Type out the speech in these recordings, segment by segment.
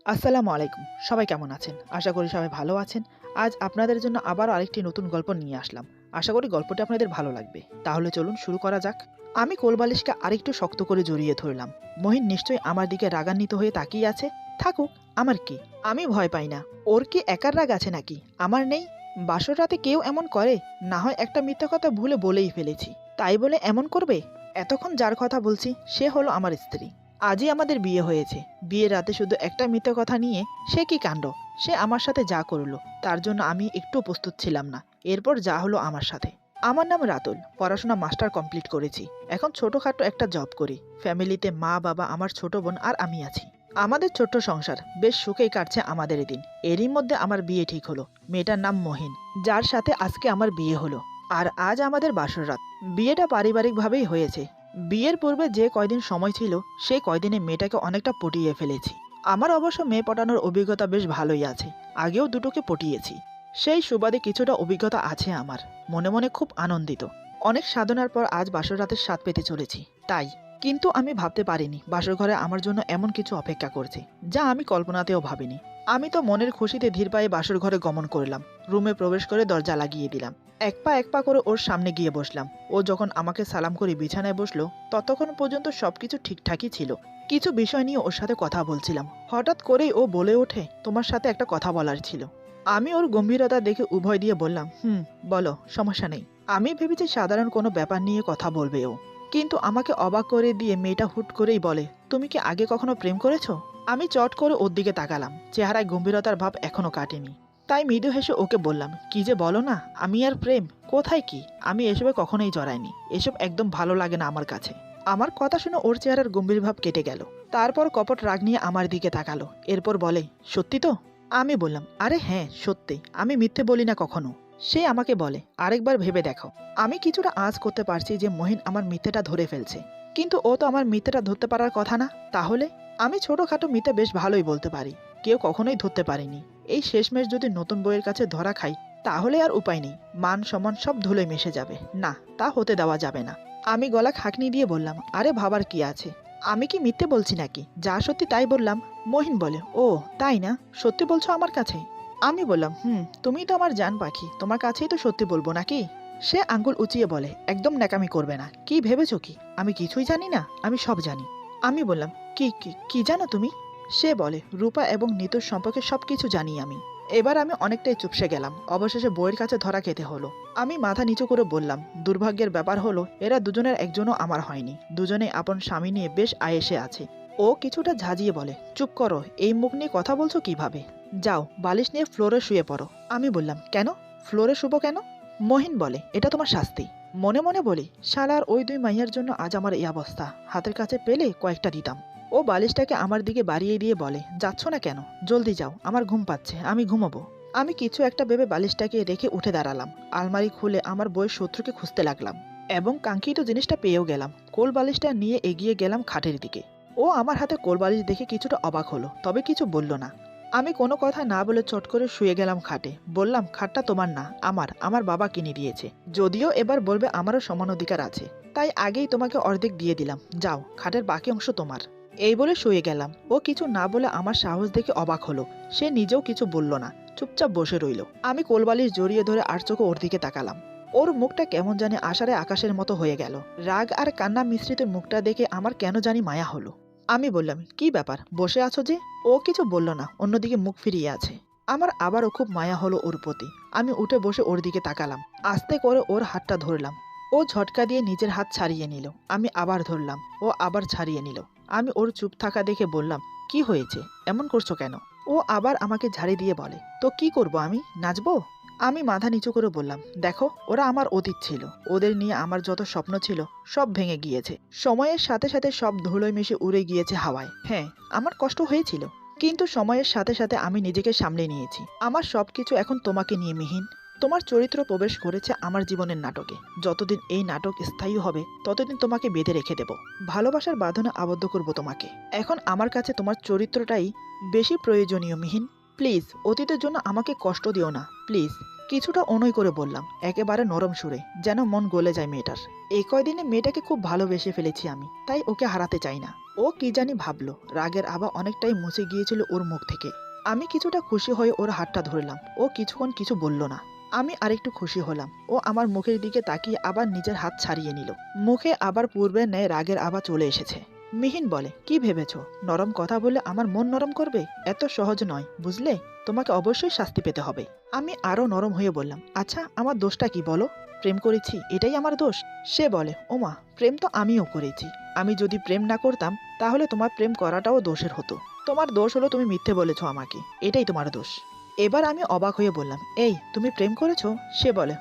আসসালামু আলাইকুম। সবাই কেমন আছেন? আশা করি সবাই ভালো আছেন। আজ আপনাদের জন্য আবারও আরেকটি নতুন গল্প নিয়ে আসলাম। আশা করি গল্পটি আপনাদের ভালো লাগবে। তাহলে চলুন শুরু করা যাক। আমি কোলবালিশকে আরেকটু শক্ত করে জড়িয়ে ধরলাম। মহিন নিশ্চয়ই আমার দিকে রাগান্বিত হয়ে তাকিয়ে আছে। থাকুক, আমার কি? আমি ভয় পাই না। ওর কি একার রাগ আছে নাকি? আমার নেই? বাসর রাতে কেউ এমন করে? না হয় একটা মিথ্যা কথা ভুলে বলেই ফেলেছি। তাই বলে এমন করবে? এতক্ষণ যার কথা বলছি সে হলো আমার স্ত্রী। আজই আমাদের বিয়ে হয়েছে। বিয়ের রাতে শুধু একটা মিথ্যে কথা নিয়ে সে কি কাণ্ড! সে আমার সাথে যা করলো তার জন্য আমি একটু প্রস্তুত ছিলাম না। এরপর যা হলো আমার সাথে। আমার নাম রাতুল। পড়াশোনা মাস্টার কমপ্লিট করেছি। এখন ছোটখাটো একটা জব করি। ফ্যামিলিতে মা বাবা, আমার ছোট বোন আর আমি আছি। আমাদের ছোট্ট সংসার বেশ সুখেই কাটছে আমাদের দিন। এরই মধ্যে আমার বিয়ে ঠিক হলো। মেয়েটার নাম মহিন, যার সাথে আজকে আমার বিয়ে হলো। আর আজ আমাদের বাসর রাত। বিয়েটা পারিবারিকভাবেই হয়েছে। বিয়ের পূর্বে যে কয়দিন সময় ছিল সেই কয়দিনে মেয়েটাকে অনেকটা পটিয়ে ফেলেছি। আমার অবশ্য মেয়ে পটানোর অভিজ্ঞতা বেশ ভালোই আছে। আগেও দুটোকে পটিয়েছি। সেই সুবাদে কিছুটা অভিজ্ঞতা আছে আমার। মনে মনে খুব আনন্দিত। অনেক সাধনার পর আজ বাসর রাতের স্বাদ পেতে চলেছি। তাই কিন্তু আমি ভাবতে পারিনি বাসর ঘরে আমার জন্য এমন কিছু অপেক্ষা করছে, যা আমি কল্পনাতেও ভাবিনি। আমি তো মনের খুশিতে ধীর পায়ে বাসর ঘরে গমন করলাম। রুমে প্রবেশ করে দরজা লাগিয়ে দিলাম। এক পা করে ওর সামনে গিয়ে বসলাম। ও যখন আমাকে সালাম করে বিছানায় বসলো ততক্ষণ পর্যন্ত সবকিছু ঠিকঠাকই ছিল। কিছু বিষয় নিয়ে ওর সাথে কথা বলছিলাম। হঠাৎ করেই ও বলে ওঠে, তোমার সাথে একটা কথা বলার ছিল। আমি ওর গম্ভীরতা দেখে উভয় দিয়ে বললাম, বলো, সমস্যা নেই। আমি ভেবেছি সাধারণ কোনো ব্যাপার নিয়ে কথা বলবে ও। কিন্তু আমাকে অবাক করে দিয়ে মেয়েটা হুট করেই বলে, তুমি কি আগে কখনো প্রেম করেছো? আমি চট করে ওর দিকে তাকালাম। চেহারায় গম্ভীরতার ভাব এখনো কাটেনি। তাই মৃদু হেসে ওকে বললাম, কি যে বলো না, আমি আর প্রেম কোথায় কি! আমি এসবে কখনোই জড়াইনি। এসব একদম ভালো লাগে না আমার কাছে। আমার কথা শুনে ওর চেহারার গম্ভীর ভাব কেটে গেল। তারপর কপট রাগ নিয়ে আমার দিকে তাকালো। এরপর বলে, সত্যি তো? আমি বললাম, আরে হ্যাঁ সত্যি, আমি মিথ্যে বলি না কখনো। সে আমাকে বলে, আরেকবার ভেবে দেখো। আমি কিছুটা আঁচ করতে পারছি যে মহিন আমার মিথ্যেটা ধরে ফেলছে। কিন্তু ও তো আমার মিথ্যেটা ধরতে পারার কথা না। তাহলে আমি ছোটখাটো মিথ্যে বেশ ভালোই বলতে পারি। কেউ কখনোই ধরতে পারেনি। এই শেষমেশ যদি নতুন বইয়ের কাছে ধরা খাই তাহলে আর উপায় নেই। মান সম্মান সব ধুলোয় মিশে যাবে। না, তা হতে দেওয়া যাবে না। আমি গলা খাকনি দিয়ে বললাম, আরে ভাবার কি আছে? আমি কি মিথ্যে বলছি নাকি? যা সত্যি তাই বললাম। মহিন বলে, ও তাই না? সত্যি বলছো আমার কাছে? আমি বললাম, তুমি তো আমার জান পাখি, তোমার কাছেই তো সত্যি বলবো নাকি? সে আঙ্গুল উঁচিয়ে বলে, একদম ন্যাকামি করবে না। কি ভেবেছো কি আমি কিছুই জানি না? আমি সব জানি। আমি বললাম, কি কি কি জানো তুমি? সে বলে, রূপা এবং নিতুর সম্পর্কে সবকিছু জানি আমি। এবার আমি অনেকটাই চুপসে গেলাম। অবশেষে বইয়ের কাছে ধরা খেতে হলো। আমি মাথা নিচু করে বললাম, দুর্ভাগ্যের ব্যাপার হলো এরা দুজনের একজনও আমার হয়নি। দুজনেই আপন স্বামী নিয়ে বেশ আয়েসে আছে। ও কিছুটা ঝাঁঝিয়ে বলে, চুপ করো, এই মুখ নিয়ে কথা বলছো কিভাবে? যাও বালিশ নিয়ে ফ্লোরে শুয়ে পড়ো। আমি বললাম, কেন? ফ্লোরে শুবো কেন? মহিন বলে, এটা তোমার শাস্তি। মনে মনে বলি, শালার ওই দুই মাইয়ার জন্য আজ আমার এই অবস্থা। হাতের কাছে পেলে কয়েকটা দিতাম। ও বালিশটাকে আমার দিকে বাড়িয়ে দিয়ে বলে, যাচ্ছ না কেন? জলদি যাও, আমার ঘুম পাচ্ছে, আমি ঘুমাবো। আমি কিছু একটা ভেবে বালিশটাকে রেখে উঠে দাঁড়ালাম। আলমারি খুলে আমার বইয়ের শত্রুকে খুঁজতে লাগলাম এবং কাঙ্ক্ষিত জিনিসটা পেয়েও গেলাম। কোল বালিশটা নিয়ে এগিয়ে গেলাম খাটের দিকে। ও আমার হাতে কোল বালিশ দেখে কিছুটা অবাক হলো, তবে কিছু বলল না। আমি কোনো কথা না বলে চট করে শুয়ে গেলাম খাটে। বললাম, খাটটা তোমার না, আমার বাবা কিনে দিয়েছে। যদিও এবার বলবে আমারও সমান অধিকার আছে, তাই আগেই তোমাকে অর্ধেক দিয়ে দিলাম। যাও, খাটের বাকি অংশ তোমার। এই বলে শুয়ে গেলাম। ও কিছু না বলে আমার সাহস দেখে অবাক হলো। সে নিজেও কিছু বলল না, চুপচাপ বসে রইল। আমি কোলবালিশ জড়িয়ে ধরে আর চোখে ওর দিকে তাকালাম। ওর মুখটা কেমন জানি আষাঢ়ে আকাশের মতো হয়ে গেল। রাগ আর কান্না মিশ্রিত মুখটা দেখে আমার কেন জানি মায়া হলো। আমি বললাম, কি ব্যাপার, বসে আছো যে? ও কিছু বলল না, অন্যদিকে মুখ ফিরিয়ে আছে। আমার আবারও খুব মায়া হলো ওর প্রতি। আমি উঠে বসে ওর দিকে তাকালাম। আস্তে করে ওর হাতটা ধরলাম। ও ঝটকা দিয়ে নিজের হাত ছাড়িয়ে নিল। আমি আবার ধরলাম। ও আবার ছাড়িয়ে নিল। আমি ওর চুপ থাকা দেখে বললাম, কি হয়েছে, এমন করছো কেন? ও আবার আমাকে ঝাড়ি দিয়ে বলে, তো কি করব, আমি নাচবো? আমি মাথা নিচু করে বললাম, দেখো, ওরা আমার অতীত ছিল। ওদের নিয়ে আমার যত স্বপ্ন ছিল সব ভেঙে গিয়েছে। সময়ের সাথে সাথে সব ধুলোয় মিশে উড়ে গিয়েছে হাওয়ায়। হ্যাঁ, আমার কষ্ট হয়েছিল, কিন্তু সময়ের সাথে সাথে আমি নিজেকে সামলে নিয়েছি। আমার সবকিছু এখন তোমাকে নিয়ে, মিহিন। তোমার চরিত্র প্রবেশ করেছে আমার জীবনের নাটকে। যতদিন এই নাটক স্থায়ী হবে ততদিন তোমাকে বেঁধে রেখে দেব। ভালোবাসার বাঁধনে আবদ্ধ করব তোমাকে। এখন আমার কাছে তোমার চরিত্রটাই বেশি প্রয়োজনীয়, মিহিন। প্লিজ অতীতের জন্য আমাকে কষ্ট দিও না, প্লিজ। কিছুটা অনুনয় করে বললাম, একেবারে নরম সুরে, যেন মন গলে যায় মেয়েটার। এই কয়দিনে মেয়েটাকে খুব ভালোবেসে ফেলেছি আমি, তাই ওকে হারাতে চাই না। ও কি জানি ভাবলো, রাগের আভা অনেকটাই মুছে গিয়েছিল ওর মুখ থেকে। আমি কিছুটা খুশি হয়ে ওর হাতটা ধরলাম। ও কিছুক্ষণ কিছু বলল না। আমি আরেকটু খুশি হলাম। ও আমার মুখের দিকে তাকিয়ে আবার নিজের হাত ছাড়িয়ে নিল। মুখে আবার পূর্বের ন্যায় রাগের আভা চলে এসেছে। মিহিন বলে, কি ভেবেছো নরম কথা বলে আমার মন নরম করবে? এত সহজ নয়, বুঝলে? তোমাকে অবশ্যই শাস্তি পেতে হবে। আমি আরো নরম হয়ে বললাম, আচ্ছা আমার দোষটা কি বলো? প্রেম করেছি, এটাই আমার দোষ? সে বলে, ওমা, প্রেম তো আমিও করেছি। আমি যদি প্রেম না করতাম তাহলে তোমার প্রেম করাটাও দোষের হতো। তোমার দোষ হলো তুমি মিথ্যে বলেছো আমাকে, এটাই তোমার দোষ। এবার আমি অবাক হয়ে বললাম, এই তুমি প্রেম করেছো? সে বলে,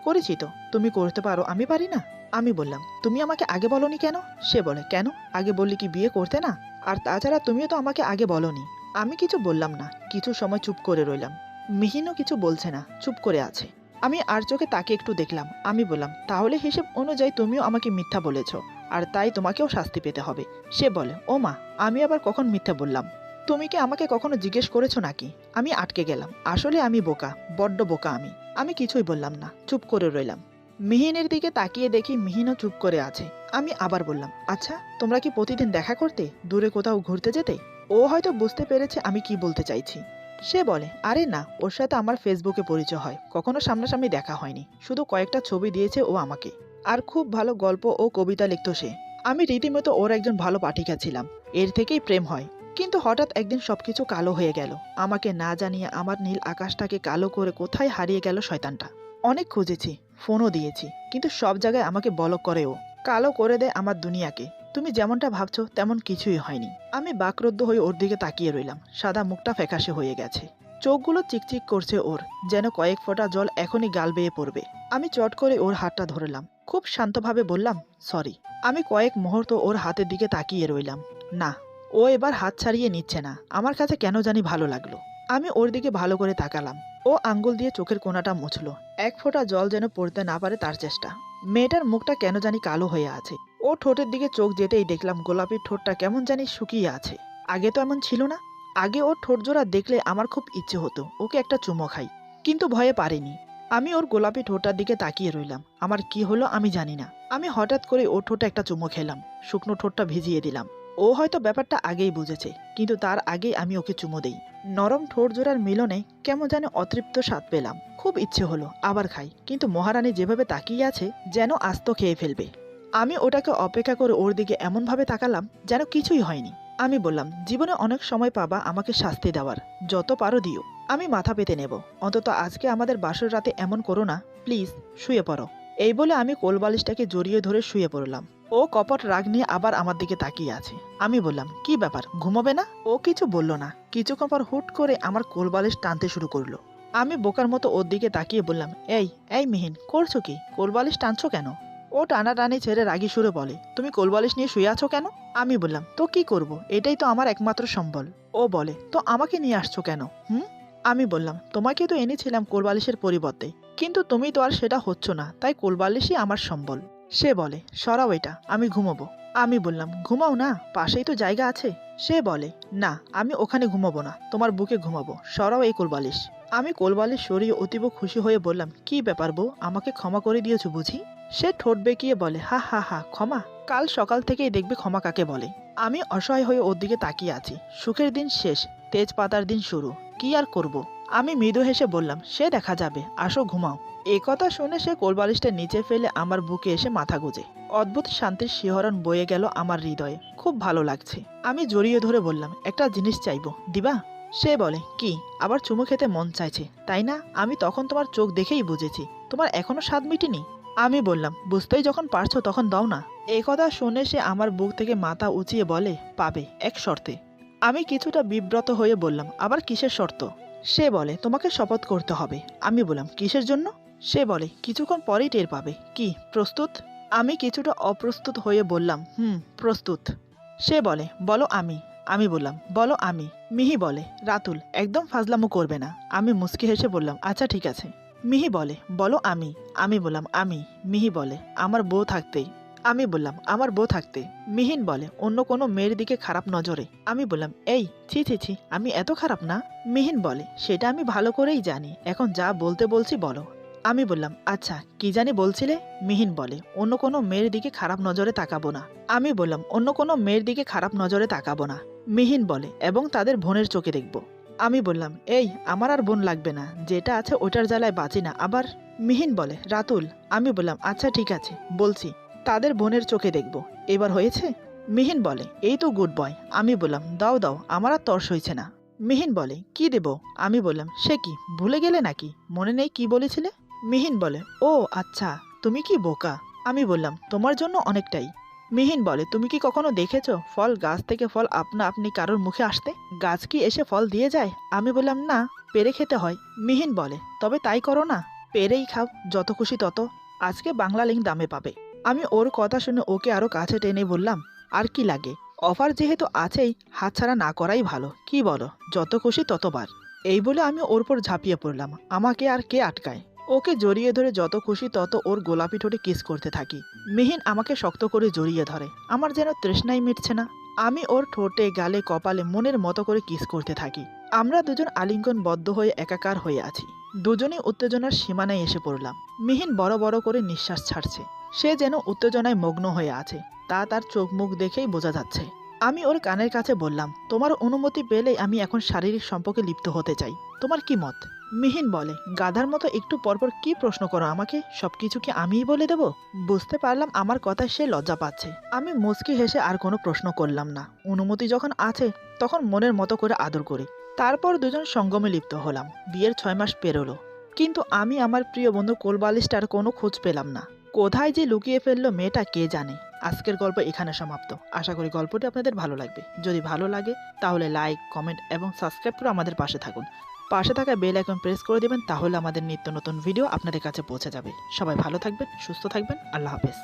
করেছি তো। তুমি করতে পারো, আমি পারি না? আমি বললাম, তুমি আমাকে আগে বলনি কেন? সে বলে, কেন? আগে বললে কি বিয়ে করতে না? আর তাছাড়া তুমিও তো আমাকে আগে বলনি। আমি কিছু বললাম না, কিছু সময় চুপ করে রইলাম। মিহিনও কিছু বলছে না, চুপ করে আছে। আমি আর চোখে তাকে একটু দেখলাম। আমি বললাম, তাহলে হিসেব অনুযায়ী তুমিও আমাকে মিথ্যা বলেছো, আর তাই তোমাকেও শাস্তি পেতে হবে। সে বলে, ও মা, আমি আবার কখন মিথ্যা বললাম? তুমি কি আমাকে কখনো জিজ্ঞেস করেছো নাকি? আমি আটকে গেলাম। আসলে আমি বোকা, বড্ড বোকা আমি। আমি কিছুই বললাম না, চুপ করে রইলাম। মিহিনের দিকে তাকিয়ে দেখি মিহিনও চুপ করে আছে। আমি আবার বললাম, আচ্ছা তোমরা কি প্রতিদিন দেখা করতে, দূরে কোথাও ঘুরতে যেতে? ও হয়তো বুঝতে পেরেছে আমি কি বলতে চাইছি। সে বলে, আরে না, ওর সাথে আমার ফেসবুকে পরিচয় হয়, কখনো সামনাসামনি দেখা হয়নি, শুধু কয়েকটা ছবি দিয়েছে ও আমাকে। আর খুব ভালো গল্প ও কবিতা লিখত সে। আমি রীতিমতো ওর একজন ভালো পাঠিকা ছিলাম। এর থেকেই প্রেম হয়। কিন্তু হঠাৎ একদিন সবকিছু কালো হয়ে গেল। আমাকে না জানিয়ে আমার নীল আকাশটাকে কালো করে কোথায় হারিয়ে গেল শয়তানটা। অনেক খুঁজেছি, ফোনও দিয়েছি, কিন্তু সব জায়গায় আমাকে ব্লক করে ও। কালো করে দেয় আমার দুনিয়াকে। তুমি যেমনটা ভাবছো তেমন কিছুই হয়নি। আমি বাকরুদ্ধ হয়ে ওর দিকে তাকিয়ে রইলাম। সাদা মুখটা ফ্যাকাশে হয়ে গেছে। চোখগুলো চিকচিক করছে ওর, যেন কয়েক ফোঁটা জল এখনই গাল বেয়ে পড়বে। আমি চট করে ওর হাতটা ধরলাম। খুব শান্তভাবে বললাম, সরি। আমি কয়েক মুহূর্ত ওর হাতের দিকে তাকিয়ে রইলাম। না, ও এবার হাত ছাড়িয়ে নিচ্ছে না। আমার কাছে কেন জানি ভালো লাগলো। আমি ওর দিকে ভালো করে তাকালাম। ও আঙ্গুল দিয়ে চোখের কোণাটা মুছলো। এক ফোঁটা জল যেন পড়তে না পারে তার চেষ্টা। মেয়েটার মুখটা কেন জানি কালো হয়ে আছে। ও ঠোঁটের দিকে চোখ যেতেই দেখলাম গোলাপি ঠোঁটটা কেমন জানি শুকিয়ে আছে। আগে তো এমন ছিল না। আগে ওর ঠোঁট জোড়া দেখলে আমার খুব ইচ্ছে হতো ওকে একটা চুমো খাই, কিন্তু ভয়ে পারিনি। আমি ওর গোলাপি ঠোঁটটার দিকে তাকিয়ে রইলাম। আমার কি হলো আমি জানি না। আমি হঠাৎ করে ওর ঠোঁটে একটা চুমো খেলাম। শুকনো ঠোঁটটা ভিজিয়ে দিলাম। ও হয়তো ব্যাপারটা আগেই বুঝেছে, কিন্তু তার আগেই আমি ওকে চুমো দেই। নরম ঠোঁট জোড়ার মিলনে কেমন যেন অতৃপ্ত স্বাদ পেলাম। খুব ইচ্ছে হলো আবার খাই, কিন্তু মহারানী যেভাবে তাকিয়ে আছে যেন আস্ত খেয়ে ফেলবে। আমি ওটাকে অপেক্ষা করে ওর দিকে এমনভাবে তাকালাম যেন কিছুই হয়নি। আমি বললাম, জীবনে অনেক সময় পাবা আমাকে শাস্তি দেওয়ার, যত পারো দিও, আমি মাথা পেতে নেব। অন্তত আজকে আমাদের বাসর রাতে এমন করো না, প্লিজ, শুয়ে পড়ো। এই বলে আমি কোলবালিশটাকে জড়িয়ে ধরে শুয়ে পড়লাম। ও কপট রাগ নিয়ে আবার আমার দিকে তাকিয়ে আছে। আমি বললাম, কি ব্যাপার, ঘুমাবে না? ও কিছু বলল না। কিছুক্ষণ পর হুট করে আমার কোলবালিশ টানতে শুরু করলো। আমি বোকার মতো ওর দিকে তাকিয়ে বললাম, এই এই মিহিন, করছো কি? কোলবালিশ টানছো কেন? ও টানাটানি ছেড়ে রাগী সুরে বলে, তুমি কোলবালিশ নিয়ে শুয়ে আছো কেন? আমি বললাম, তো কি করব, এটাই তো আমার একমাত্র সম্বল। ও বলে, তো আমাকে নিয়ে আসছো কেন? আমি বললাম, তোমাকে তো এনেছিলাম কোলবালিশের পরিবর্তে, কিন্তু তুমি তো আর সেটা হচ্ছ না, তাই কোলবালিশই আমার সম্বল। সে বলে, সরাও এটা, আমি ঘুমাবো। আমি বললাম, ঘুমাও না, পাশেই তো জায়গা আছে। সে বলে, না, আমি ওখানে ঘুমাবো না, তোমার বুকে ঘুমাবো, সরাও এই কোলবালিশ। আমি কোলবালিশ সরিয়ে অতীব খুশি হয়ে বললাম, কি ব্যাপার বউ, আমাকে ক্ষমা করে দিয়েছো বুঝি? সে ঠোঁট বেঁকিয়ে বলে, হা হা হা, ক্ষমা? কাল সকাল থেকেই দেখবে ক্ষমা কাকে বলে। আমি অসহায় হয়ে ওর দিকে তাকিয়ে আছি। সুখের দিন শেষ, তেজপাতার দিন শুরু, কি আর করব। আমি মৃদু হেসে বললাম, সে দেখা যাবে, আসো ঘুমাও। এ কথা শুনে সে কোলবালিশটা নিচে ফেলে আমার বুকে এসে মাথা গুজে। অদ্ভুত শান্তির শিহরণ বয়ে গেল আমার হৃদয়ে। খুব ভালো লাগছে। আমি জড়িয়ে ধরে বললাম, একটা জিনিস চাইবো, দিবা? সে বলে, কি? আবার চুমু খেতে মন চাইছে, তাই না? আমি তখন তোমার চোখ দেখেই বুঝেছি তোমার এখনো স্বাদ মিটেনি। আমি বললাম, বুঝতেই যখন পারছো তখন দাও না। এই কথা শুনে সে আমার বুক থেকে মাথা উঁচিয়ে বলে, পাবে, এক শর্তে। আমি কিছুটা বিব্রত হয়ে বললাম, আবার কিসের শর্ত? সে বলে, তোমাকে শপথ করতে হবে। আমি বললাম, কিসের জন্য? সে বলে, কিছুক্ষণ পরেই টের পাবে। কি, প্রস্তুত? আমি কিছুটা অপ্রস্তুত হয়ে বললাম, প্রস্তুত। সে বলে, বলো আমি। আমি বললাম, বলো আমি। মিহি বলে, রাতুল, একদম ফাজলামো করবে না। আমি মুচকি হেসে বললাম, আচ্ছা ঠিক আছে। মিহি বলে, বলো আমি। আমি বললাম, আমি। মিহি বলে, আমার বউ থাকতেই। আমি বললাম আমার বউ থাকতে। মিহিন বলে অন্য কোনো মেয়ের দিকে খারাপ নজরে। আমি বললাম এই ছি ছি ছি, আমি এত খারাপ না। মিহিন বলে সেটা আমি ভালো করেই জানি, এখন যা বলতে বলছি বলো। আমি বললাম আচ্ছা কি জানি বলছিলে। মিহিন বলে অন্য কোনো মেয়ের দিকে খারাপ নজরে তাকাবো না। আমি বললাম অন্য কোনো মেয়ের দিকে খারাপ নজরে তাকাবো না। মিহিন বলে এবং তাদের বোনের চোখে দেখব। আমি বললাম এই আমার আর বোন লাগবে না, যেটা আছে ওটার জ্বালায় বাঁচি না আবার। মিহিন বলে রাতুল। আমি বললাম আচ্ছা ঠিক আছে বলছি, তাদের বোনের চোখে দেখব। এবার হয়েছে? মিহিন বলে এই তো গুড বয়। আমি বললাম দাও দাও, আমার আর তর্স হয়েছে না। মিহিন বলে কি দেব? আমি বললাম সে কি ভুলে গেলে নাকি, মনে নেই কি বলেছিলে? মিহিন বলে ও আচ্ছা, তুমি কি বোকা। আমি বললাম তোমার জন্য অনেকটাই। মিহিন বলে তুমি কি কখনো দেখেছো ফল গাছ থেকে ফল আপনা আপনি কারোর মুখে আসতে? গাছ কি এসে ফল দিয়ে যায়? আমি বললাম না, পেরে খেতে হয়। মিহিন বলে তবে তাই করো না, পেরেই খাও, যত খুশি তত। আজকে বাংলা লিঙ্ক দামে পাবে। আমি ওর কথা শুনে ওকে আরো কাছে টেনে বললাম আর কি লাগে, অফার যেহেতু আছেই হাতছাড়া না করাই ভালো, কি বলো? যত খুশি ততবার। এই বলে আমি ওর উপর ঝাঁপিয়ে পড়লাম, আমাকে আর কে আটকায়। ওকে জড়িয়ে ধরে যত খুশি তত ওর গোলাপি ঠোঁটে কিস করতে থাকি। মিহিন আমাকে শক্ত করে জড়িয়ে ধরে, আমার যেন তৃষ্ণাই মিটছে না। আমি ওর ঠোঁটে গালে কপালে মনের মতো করে কিস করতে থাকি। আমরা দুজন আলিঙ্গনবদ্ধ হয়ে একাকার হয়ে আছি। দুজনেই উত্তেজনার সীমানায় এসে পড়লাম। মিহিন বড় বড় করে নিঃশ্বাস ছাড়ছে, সে যেন উত্তেজনায় মগ্ন হয়ে আছে, তা তার চোখ মুখ দেখেই বোঝা যাচ্ছে। আমি ওর কানের কাছে বললাম তোমার অনুমতি পেলেই আমি এখন শারীরিক সম্পর্কে লিপ্ত হতে চাই, তোমার কি মত? মিহিন বলে গাধার মতো একটু পরপর কি প্রশ্ন করো আমাকে, সবকিছু কি আমিই বলে দেব? বুঝতে পারলাম আমার কথায় সে লজ্জা পাচ্ছে। আমি মুচকি হেসে আর কোনো প্রশ্ন করলাম না। অনুমতি যখন আছে তখন মনের মতো করে আদর করি। তারপর দুজন সঙ্গমে লিপ্ত হলাম। বিয়ের 6 মাস পেরোলো, কিন্তু আমি আমার প্রিয় বন্ধু কোলবালিশটার কোনো খোঁজ পেলাম না। কোথায় যে লুকিয়ে ফেললো মেয়েটা কে জানে। আজকের গল্প এখানে সমাপ্ত। আশা করি গল্পটি আপনাদের ভালো লাগবে। যদি ভালো লাগে তাহলে লাইক, কমেন্ট এবং সাবস্ক্রাইব করে আমাদের পাশে থাকুন। পাশে থাকা বেল আইকন প্রেস করে দেবেন, তাহলে আমাদের নিত্য নতুন ভিডিও আপনাদের কাছে পৌঁছে যাবে। সবাই ভালো থাকবেন, সুস্থ থাকবেন। আল্লাহ হাফেজ।